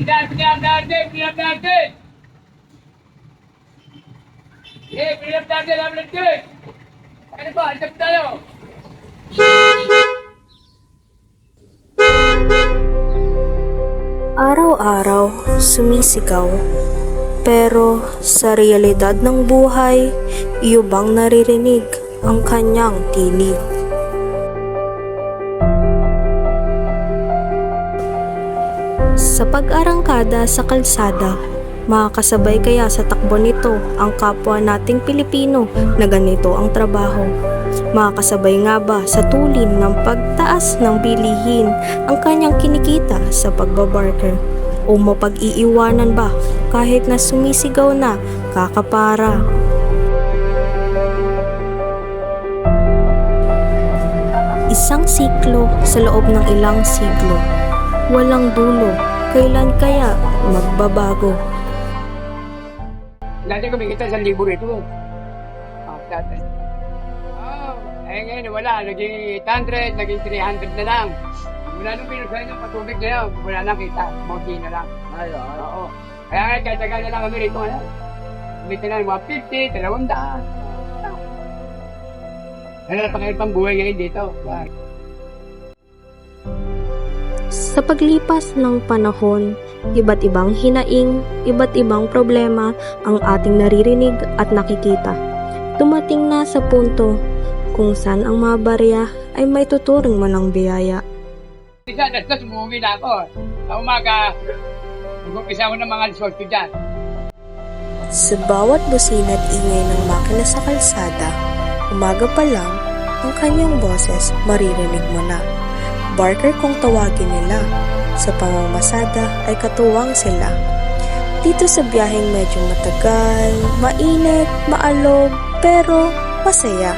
Pinap natin! Pinap natin ang natin! Ano ba? Hanap tayo! Araw-araw sumisigaw, pero sa realidad ng buhay, iyo bang naririnig ang kanyang tinig? Sa pag-arangkada sa kalsada, makakasabay kaya sa takbo nito ang kapwa nating Pilipino na ganito ang trabaho? Makakasabay nga ba sa tulin ng pagtaas ng bilihin ang kanyang kinikita sa pagbabarker? O mapag-iiwanan ba kahit na sumisigaw na kakapara? Isang siklo sa loob ng ilang siglo. Walang dulo, kailan kaya magbabago? Dati kumikita 1,000 rito. Dati. Ngayon wala. Naging 800, naging 300 na lang. Mula nung pinusay ng patubig na yun, wala na kita. Monty na lang. Oo. Kaya nga, katagal na lang kami rito ngayon. Kumita na mga 50, 200. Ano na pa kayo pang buhay ngayon dito? Sa paglipas ng panahon, iba't ibang hinaing, iba't ibang problema ang ating naririnig at nakikita. Dumating na sa punto kung saan ang mga barya ay may tuturing mo ng biyaya. Isa, dastas, umuwi na ako. Sa umaga, mag-umpisa ko ng mga resort ko dyan. Sa bawat busina at ingay ng makina sa kalsada, umaga pa lang, ang kanyang boses maririnig mo na. Barker kung tawagin nila, sa pamamasada ay katuwang sila. Dito sa biyaheng medyo matagal, mainit, maalog, pero masaya.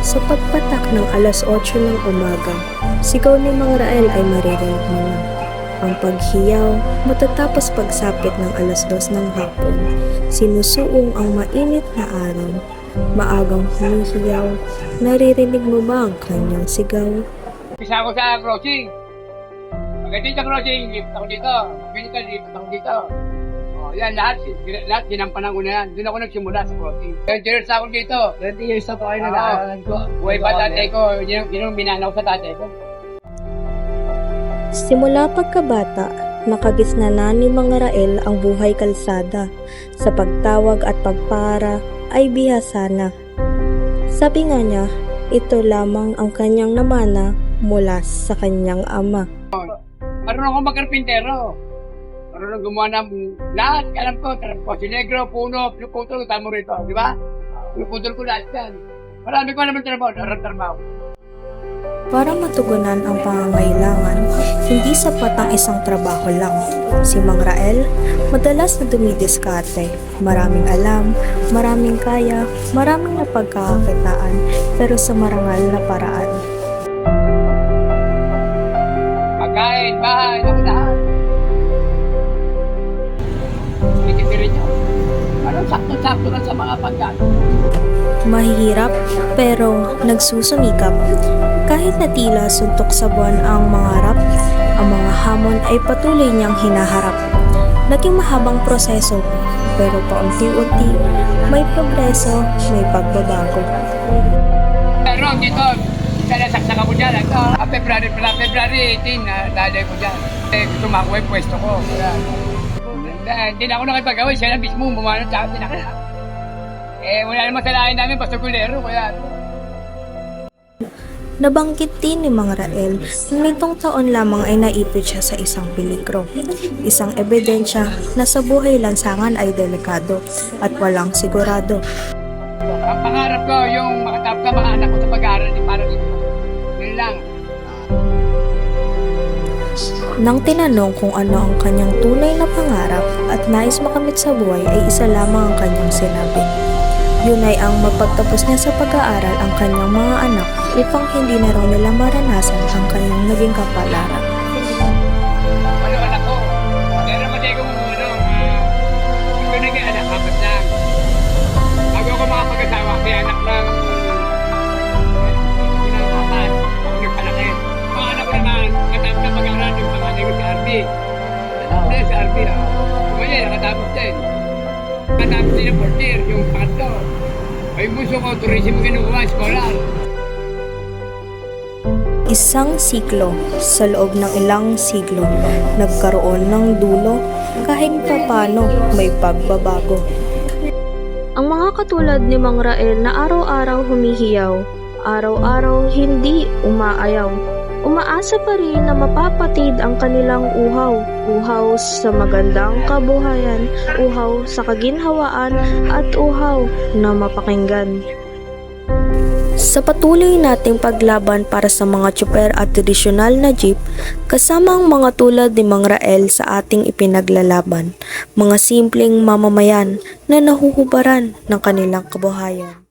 Sa pagpatak ng alas 8 ng umaga, sigaw ni Mang Rael ay maririnig mo na. Ang paghiyaw, matatapos pagsapit ng alas 2 ng hapon, sinusuong ang mainit na araw. Maagang humihiyaw, naririnig mo ba ang kanyang sigaw? Umpisa ko sa crossing. Pagdating sa crossing, lipat ako dito. Pagdating lipat ako dito. Yan, lahat ginampanan ko na yan. Doon ako nagsimula sa crossing. 20 years ako dito. 20 years na po kayo nag-aaral ko. Buhay pa tatay ko. Yun yung minanaw sa tatay ko. Simula pagkabata, nakagisna na ni Mang Rael ang buhay kalsada. Sa pagtawag at pagpara ay bihasa na. Sabi nga niya, ito lamang ang kanyang namana mula sa kanyang ama. Marunong ako magkarpintero. Marunong gumawa ng lahat. Alam ko, Negro, puno, putol, tamo rito. Di ba? Putol ko lahat yan. Marami ko naman trabaho. Para matugunan ang pangangailangan, hindi sapat ang isang trabaho lang. Si Mang Rael, madalas na dumidiskarte. Maraming alam, maraming kaya, maraming napagkakakitaan, pero sa marangal na paraan. Pagkain, bahay, lahat. Ititirin niyo. Parang sakto-sakto lang sa mga pagkain. Mahirap pero nagsusumikap. Kahit na tila suntok sa buwan ang mga harap, ang mga hamon ay patuloy niyang hinaharap. Naging mahabang proseso, pero paunti-unti may progreso, may pagbabago. Pero dito, sinasaksak ako dyan. February 18, daday ko dyan. Gusto makuha yung pwesto ko. Hindi na ako nakipag-away, siya na mismo bumanat sa akin. Wala naman sa lahin namin, basta gulero. Kaya Nabanggit din ni Mang Rael na nitong taon lamang ay naipit siya sa isang peligro. Isang ebidensya na sa buhay lansangan ay delikado at walang sigurado. ang pangarap ko, yung makatapos ang mga anak ko sa pag-aaral ni para dito. Yun lang. Nang tinanong kung ano ang kanyang tunay na pangarap at nais makamit sa buhay ay isa lamang ang kanyang sinabi. Yun ay ang mapagtapos niya sa pag-aaral ang kanyang mga anak upang hindi na raw nila maranasan ang kanyang naging kapalaran. Ano anak ko? Pero matay ko ito naging anak, apat lang. Bago ako makapag-asawa, may anak ng apat. Ako nagpalaki. Mga anak ko naman, katapos na pag-aaral yung panganay ko sa RB. Sa RB. Matapos din ang portier, yung pangatlo. Ay gusto ko, tourism kinukuha, scholar. Isang siklo sa loob ng ilang siglo, nagkaroon ng dulo kahit papano may pagbabago. Ang mga katulad ni Mang Rael na araw-araw humihiyaw, araw-araw hindi umaayaw, umaasa pa rin na mapapatid ang kanilang uhaw, uhaw sa magandang kabuhayan, uhaw sa kaginhawaan at uhaw na mapakinggan. Sa patuloy nating paglaban para sa mga tsuper at tradisyonal na jeep, kasama ang mga tulad ni Mang Rael sa ating ipinaglalaban, mga simpleng mamamayan na nahuhubaran ng kanilang kabuhayan.